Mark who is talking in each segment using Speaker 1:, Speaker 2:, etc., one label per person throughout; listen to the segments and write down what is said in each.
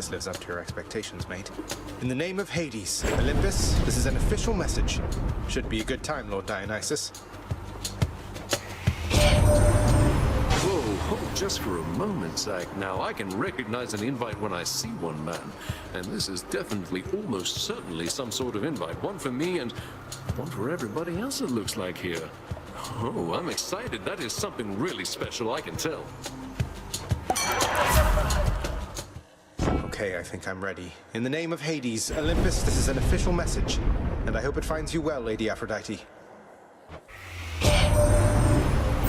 Speaker 1: this lives up to your expectations, mate. In the name of Hades, Olympus, this is an official message. Should be a good time, Lord Dionysus.
Speaker 2: Whoa, just for a moment, Zack. Now, I can recognize an invite when I see one, man. And this is definitely, almost certainly, some sort of invite. One for me and one for everybody else, it looks like here. Oh, I'm excited. That is something really special, I can tell.
Speaker 1: Okay, I think I'm ready. In the name of Hades, Olympus, this is an official message. And I hope it finds you well, Lady Aphrodite.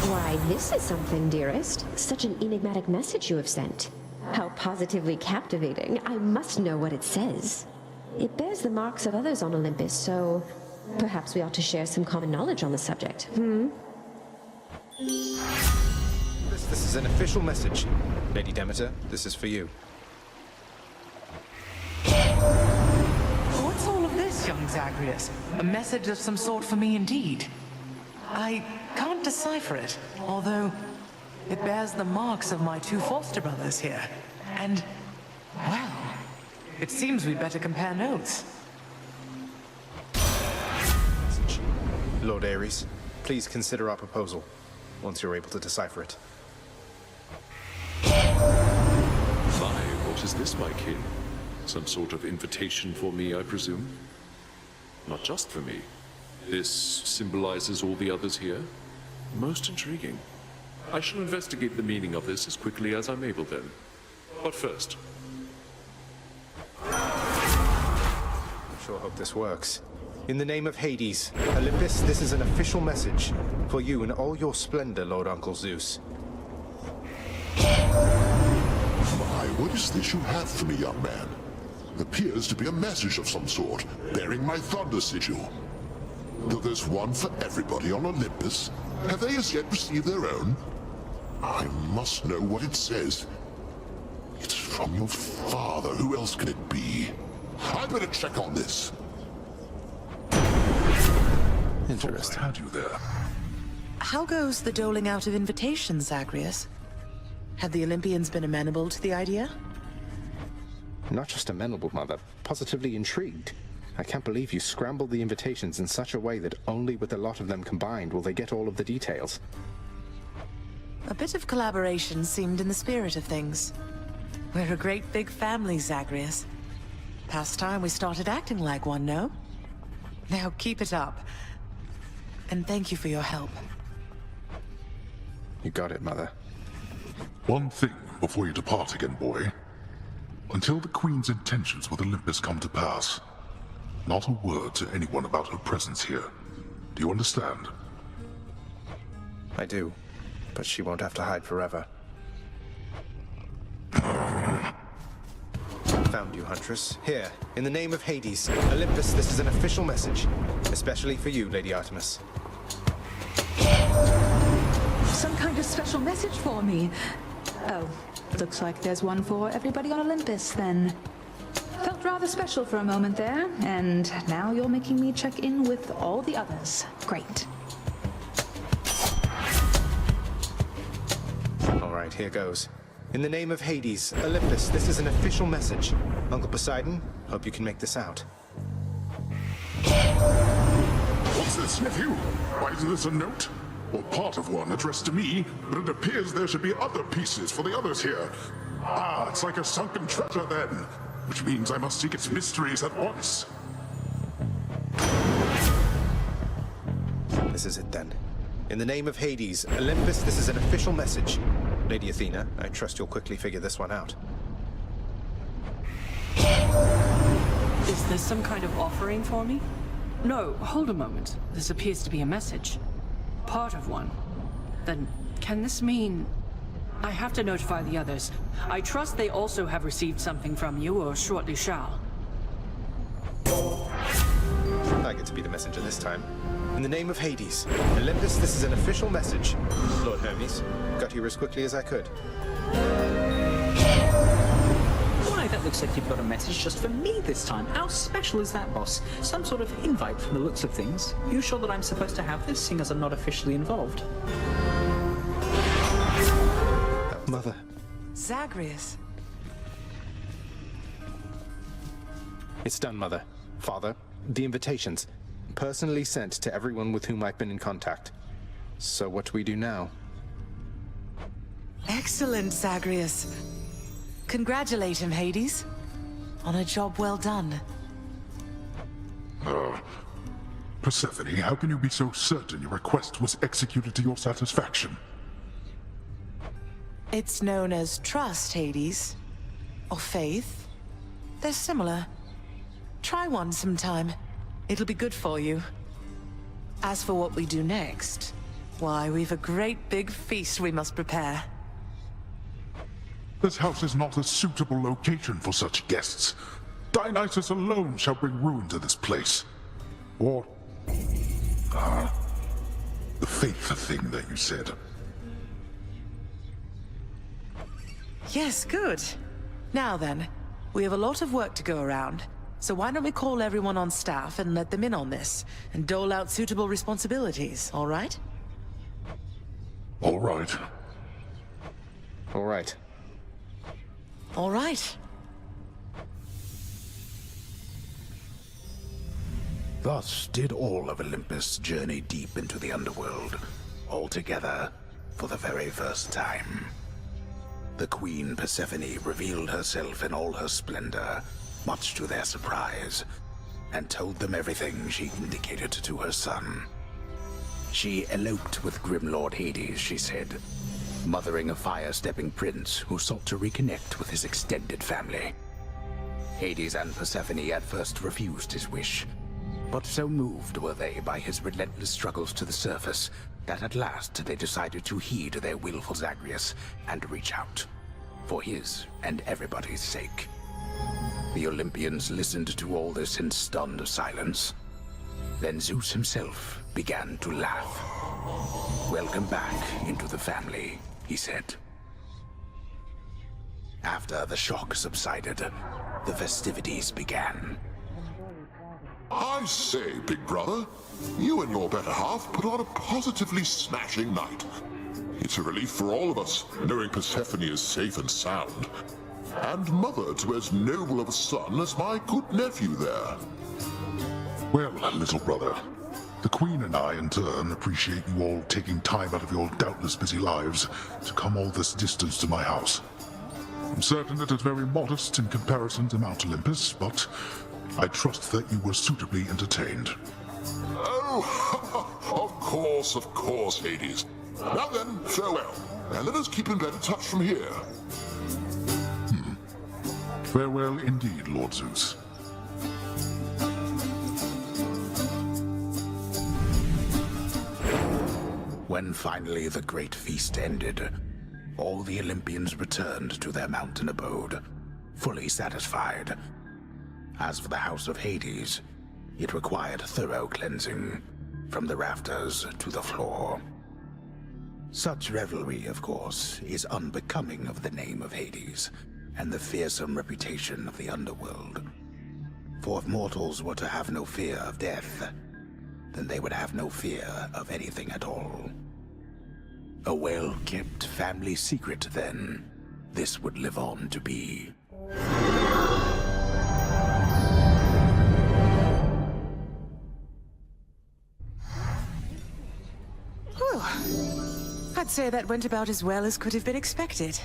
Speaker 3: Why, this is something, dearest. Such an enigmatic message you have sent. How positively captivating. I must know what it says. It bears the marks of others on Olympus, so perhaps we ought to share some common knowledge on the subject.
Speaker 1: This is an official message. Lady Demeter, this is for you.
Speaker 4: What's all of this, young Zagreus? A message of some sort for me indeed. I can't decipher it, although it bears the marks of my two foster brothers here. And, well, it seems we'd better compare notes.
Speaker 1: Lord Ares, please consider our proposal, once you're able to decipher it.
Speaker 2: My, what is this, my kin? Some sort of invitation for me, I presume? Not just for me. This symbolizes all the others here? Most intriguing. I shall investigate the meaning of this as quickly as I'm able then. But first...
Speaker 1: I sure hope this works. In the name of Hades, Olympus, this is an official message for you in all your splendor, Lord Uncle Zeus.
Speaker 5: My, what is this you have for me, young man? It appears to be a message of some sort, bearing my thunder sigil. Though there's one for everybody on Olympus, have they as yet received their own? I must know what it says. It's from your father. Who else can it be? I better check on this.
Speaker 1: Interesting.
Speaker 5: Had you there?
Speaker 4: How goes the doling out of invitations, Zagreus? Have the Olympians been amenable to the idea?
Speaker 1: Not just amenable, Mother, positively intrigued. I can't believe you scrambled the invitations in such a way that only with the lot of them combined will they get all of the details.
Speaker 4: A bit of collaboration seemed in the spirit of things. We're a great big family, Zagreus. Past time we started acting like one, no? Now keep it up. And thank you for your help.
Speaker 1: You got it, Mother.
Speaker 5: One thing before you depart again, boy. Until the Queen's intentions with Olympus come to pass, not a word to anyone about her presence here. Do you understand?
Speaker 1: I do, but she won't have to hide forever. Found you, Huntress. Here, in the name of Hades, Olympus, this is an official message. Especially for you, Lady Artemis.
Speaker 6: Some kind of special message for me. Oh, looks like there's one for everybody on Olympus, then. Felt rather special for a moment there, and now you're making me check in with all the others. Great.
Speaker 1: All right, here goes. In the name of Hades, Olympus, this is an official message. Uncle Poseidon, hope you can make this out.
Speaker 5: What's this, nephew? Why is this a note? Or part of one addressed to me, but it appears there should be other pieces for the others here. Ah, it's like a sunken treasure then, which means I must seek its mysteries at once.
Speaker 1: This is it then. In the name of Hades, Olympus, this is an official message. Lady Athena, I trust you'll quickly figure this one out.
Speaker 7: Is this some kind of offering for me? No, hold a moment. This appears to be a message. Part of one. Then, can this mean... I have to notify the others. I trust they also have received something from you, or shortly shall.
Speaker 1: I get to be the messenger this time. In the name of Hades, Olympus, this is an official message. Lord Hermes, got here as quickly as I could.
Speaker 8: Why, that looks like you've got a message just for me this time. How special is that, boss? Some sort of invite from the looks of things. You sure that I'm supposed to have this, seeing as I'm not officially involved?
Speaker 1: Mother.
Speaker 4: Zagreus.
Speaker 1: It's done, Mother. Father, the invitations. Personally sent to everyone with whom I've been in contact. So what do we do now?
Speaker 4: Excellent, Zagreus. Congratulate him, Hades. On a job well done.
Speaker 9: Persephone, how can you be so certain your request was executed to your satisfaction?
Speaker 4: It's known as trust, Hades. Or faith. They're similar. Try one sometime. It'll be good for you. As for what we do next, why, we've a great big feast we must prepare.
Speaker 9: This house is not a suitable location for such guests. Dionysus alone shall bring ruin to this place. Or... the faith thing that you said.
Speaker 4: Yes, good. Now then, we have a lot of work to go around. So why don't we call everyone on staff and let them in on this, and dole out suitable responsibilities, all right?
Speaker 9: All right.
Speaker 1: All right.
Speaker 4: All right.
Speaker 10: Thus did all of Olympus journey deep into the underworld, all together for the very first time. The Queen Persephone revealed herself in all her splendor, much to their surprise, and told them everything she indicated to her son. She eloped with Grim Lord Hades, she said, mothering a fire-stepping prince who sought to reconnect with his extended family. Hades and Persephone at first refused his wish, but so moved were they by his relentless struggles to the surface that at last they decided to heed their willful Zagreus and reach out, for his and everybody's sake. The Olympians listened to all this in stunned silence. Then Zeus himself began to laugh. "Welcome back into the family," he said. After the shock subsided, the festivities began.
Speaker 5: I say, big brother, you and your better half put on a positively smashing night. It's a relief for all of us, knowing Persephone is safe and sound. And mother to as noble of a son as my good nephew there.
Speaker 9: Well, little brother, the Queen and I, in turn, appreciate you all taking time out of your doubtless busy lives to come all this distance to my house. I'm certain it is very modest in comparison to Mount Olympus, but I trust that you were suitably entertained.
Speaker 5: Oh, of course, Hades. Now then, farewell, and let us keep in better touch from here.
Speaker 9: Farewell indeed, Lord Zeus.
Speaker 10: When finally the great feast ended, all the Olympians returned to their mountain abode, fully satisfied. As for the house of Hades, it required thorough cleansing, from the rafters to the floor. Such revelry, of course, is unbecoming of the name of Hades, and the fearsome reputation of the underworld. For if mortals were to have no fear of death, then they would have no fear of anything at all. A well-kept family secret, then, this would live on to be.
Speaker 4: Whew. I'd say that went about as well as could have been expected.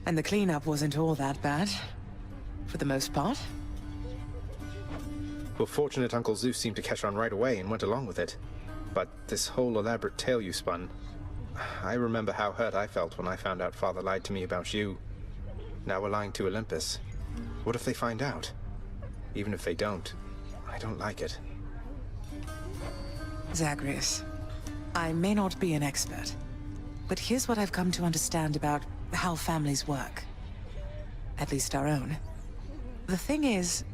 Speaker 4: And the cleanup wasn't all that bad. For the most part.
Speaker 1: Well, fortunate Uncle Zeus seemed to catch on right away and went along with it. But this whole elaborate tale you spun... I remember how hurt I felt when I found out Father lied to me about you. Now we're lying to Olympus. What if they find out? Even if they don't, I don't like it.
Speaker 4: Zagreus, I may not be an expert, but here's what I've come to understand about how families work. At least our own. The thing is,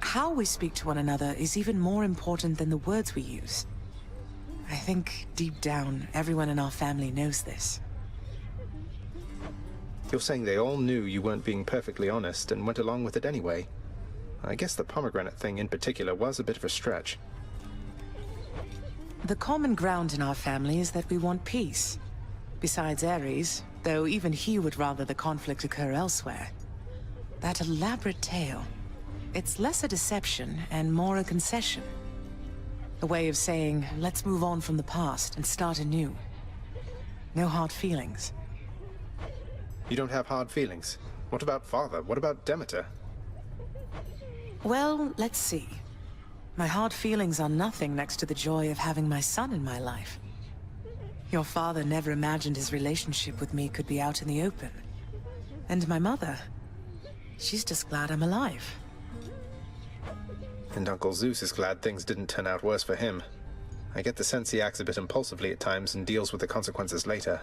Speaker 4: how we speak to one another is even more important than the words we use. I think, deep down, everyone in our family knows this.
Speaker 1: You're saying they all knew you weren't being perfectly honest and went along with it anyway. I guess the pomegranate thing in particular was a bit of a stretch.
Speaker 4: The common ground in our family is that we want peace. Besides Ares, though even he would rather the conflict occur elsewhere. That elaborate tale. It's less a deception and more a concession. A way of saying, let's move on from the past and start anew. No hard feelings.
Speaker 1: You don't have hard feelings? What about Father? What about Demeter?
Speaker 4: Well, let's see. My hard feelings are nothing next to the joy of having my son in my life. Your father never imagined his relationship with me could be out in the open. And my mother, she's just glad I'm alive.
Speaker 1: And Uncle Zeus is glad things didn't turn out worse for him. I get the sense he acts a bit impulsively at times and deals with the consequences later.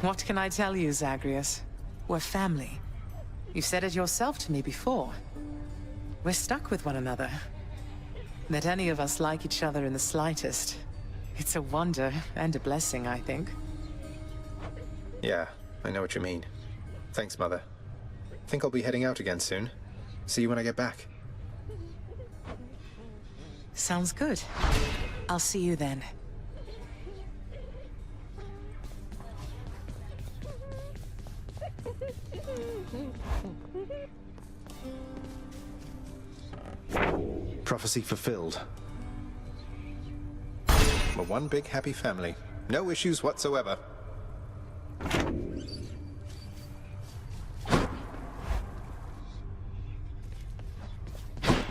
Speaker 4: What can I tell you, Zagreus? We're family. You've said it yourself to me before. We're stuck with one another. That any of us like each other in the slightest. It's a wonder and a blessing, I think.
Speaker 1: Yeah, I know what you mean. Thanks, Mother. Think I'll be heading out again soon. See you when I get back.
Speaker 4: Sounds good. I'll see you then.
Speaker 1: Prophecy fulfilled. We're one big happy family. No issues whatsoever.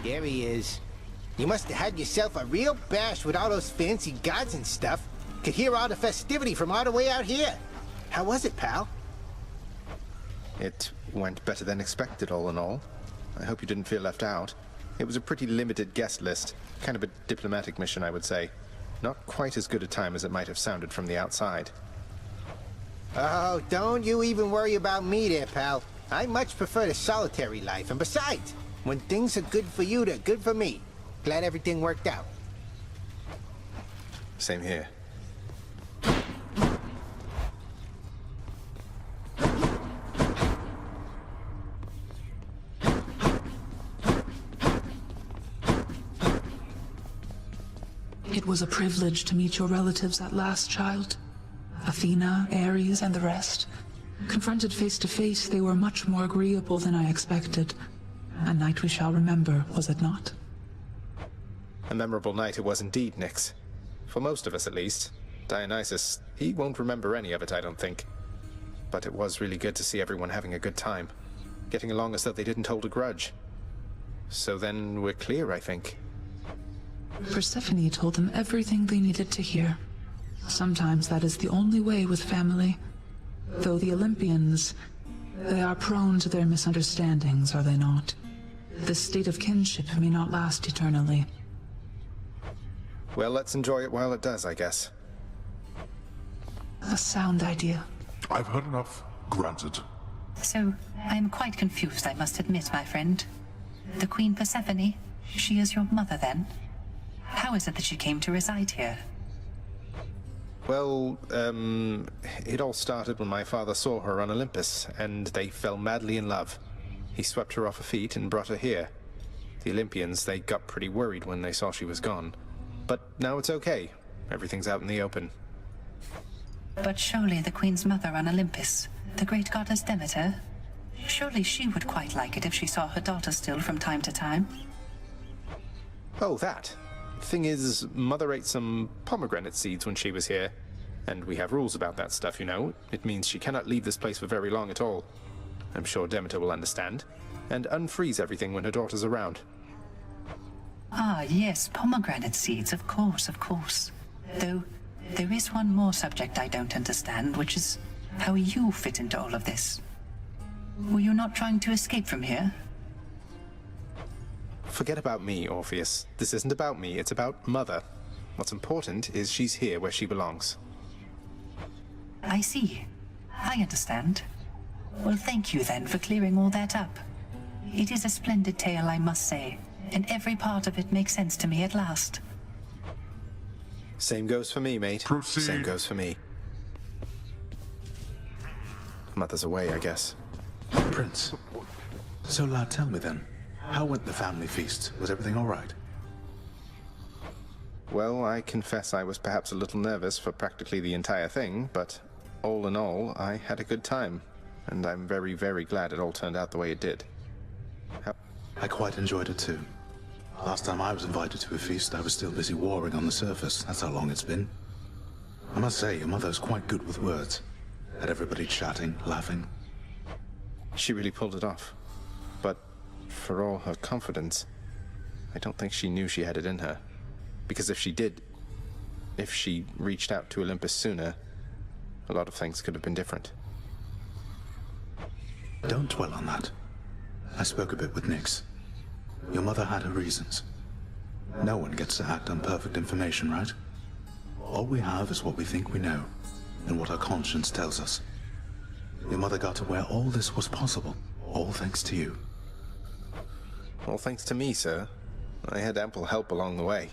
Speaker 11: There he is. You must have had yourself a real bash with all those fancy gods and stuff. Could hear all the festivity from all the way out here. How was it, pal?
Speaker 1: It went better than expected, all in all. I hope you didn't feel left out. It was a pretty limited guest list. Kind of a diplomatic mission, I would say. Not quite as good a time as it might have sounded from the outside.
Speaker 11: Oh, don't you even worry about me there, pal. I much prefer the solitary life, and besides, when things are good for you, they're good for me. Glad everything worked out.
Speaker 1: Same here.
Speaker 6: It was a privilege to meet your relatives at last, child. Athena, Ares, and the rest. Confronted face to face, they were much more agreeable than I expected. A night we shall remember, was it not?
Speaker 1: A memorable night it was indeed, Nyx. For most of us, at least. Dionysus, he won't remember any of it, I don't think. But it was really good to see everyone having a good time. Getting along as though they didn't hold a grudge. So then we're clear, I think.
Speaker 6: Persephone told them everything they needed to hear. Sometimes that is the only way with family. Though the Olympians, they are prone to their misunderstandings, are they not? This state of kinship may not last eternally.
Speaker 1: Well, let's enjoy it while it does, I guess.
Speaker 6: A sound idea.
Speaker 9: I've heard enough. Granted.
Speaker 12: So, I'm quite confused, I must admit, my friend. The Queen Persephone, she is your mother, then? How is it that she came to reside here?
Speaker 1: Well, it all started when my father saw her on Olympus, and they fell madly in love. He swept her off her feet and brought her here. The Olympians, they got pretty worried when they saw she was gone. But now it's okay. Everything's out in the open.
Speaker 12: But surely the Queen's mother on Olympus, the great goddess Demeter, surely she would quite like it if she saw her daughter still from time to time.
Speaker 1: Oh, that. Thing is, Mother ate some pomegranate seeds when she was here. And we have rules about that stuff, you know. It means she cannot leave this place for very long at all. I'm sure Demeter will understand. And unfreeze everything when her daughter's around.
Speaker 12: Ah, yes, pomegranate seeds, of course, of course. Though, there is one more subject I don't understand, which is how you fit into all of this. Were you not trying to escape from here?
Speaker 1: Forget about me, Orpheus. This isn't about me, it's about Mother. What's important is she's here where she belongs.
Speaker 12: I see. I understand. Well, thank you then for clearing all that up. It is a splendid tale, I must say, and every part of it makes sense to me at last.
Speaker 1: Same goes for me, mate.
Speaker 9: Proceed.
Speaker 1: Same goes for me. Mother's away, I guess.
Speaker 10: Prince. So, lad, tell me then. How went the family feast? Was everything all right?
Speaker 1: Well, I confess I was perhaps a little nervous for practically the entire thing, but all in all, I had a good time. And I'm very, very glad it all turned out the way it did.
Speaker 10: I quite enjoyed it too. Last time I was invited to a feast, I was still busy warring on the surface. That's how long it's been. I must say, your mother's quite good with words. Had everybody chatting, laughing.
Speaker 1: She really pulled it off. But for all her confidence, I don't think she knew she had it in her. Because if she did, if she reached out to Olympus sooner, a lot of things could have been different.
Speaker 10: Don't dwell on that. I spoke a bit with Nyx. Your mother had her reasons. No one gets to act on perfect information, right? All we have is what we think we know, and what our conscience tells us. Your mother got to where all this was possible, all thanks to you.
Speaker 1: All thanks to me, sir. I had ample help along the way.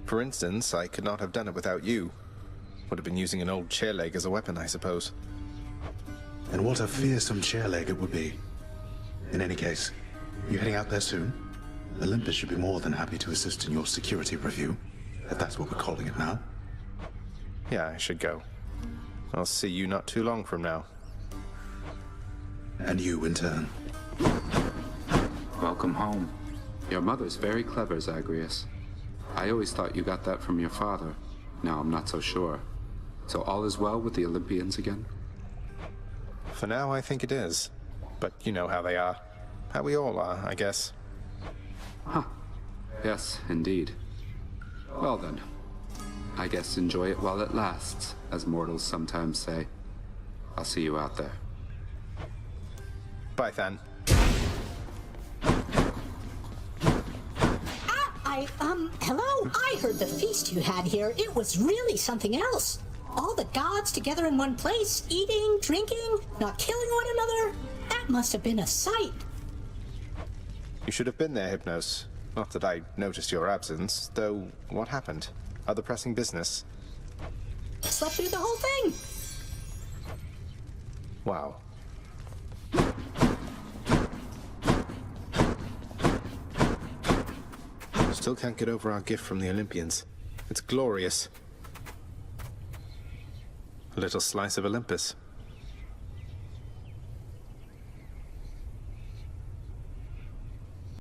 Speaker 1: For instance, I could not have done it without you. Would have been using an old chair leg as a weapon, I suppose.
Speaker 10: And what a fearsome chair leg it would be. In any case, you heading out there soon? Olympus should be more than happy to assist in your security review, if that's what we're calling it now.
Speaker 1: Yeah, I should go. I'll see you not too long from now.
Speaker 10: And you in turn.
Speaker 13: Welcome home. Your mother's very clever, Zagreus. I always thought you got that from your father. Now I'm not so sure. So all is well with the Olympians again?
Speaker 1: For now, I think it is. But you know how they are. How we all are, I guess.
Speaker 13: Huh. Yes, indeed. Well then. I guess enjoy it while it lasts, as mortals sometimes say. I'll see you out there.
Speaker 1: Bye, Than.
Speaker 14: Hello? I heard the feast you had here. It was really something else. All the gods together in one place, eating, drinking, not killing one another. That must have been a sight.
Speaker 1: You should have been there, Hypnos. Not that I noticed your absence, though what happened? Other pressing business?
Speaker 14: Slept through the whole thing.
Speaker 1: Wow. Still can't get over our gift from the Olympians. It's glorious. A little slice of Olympus.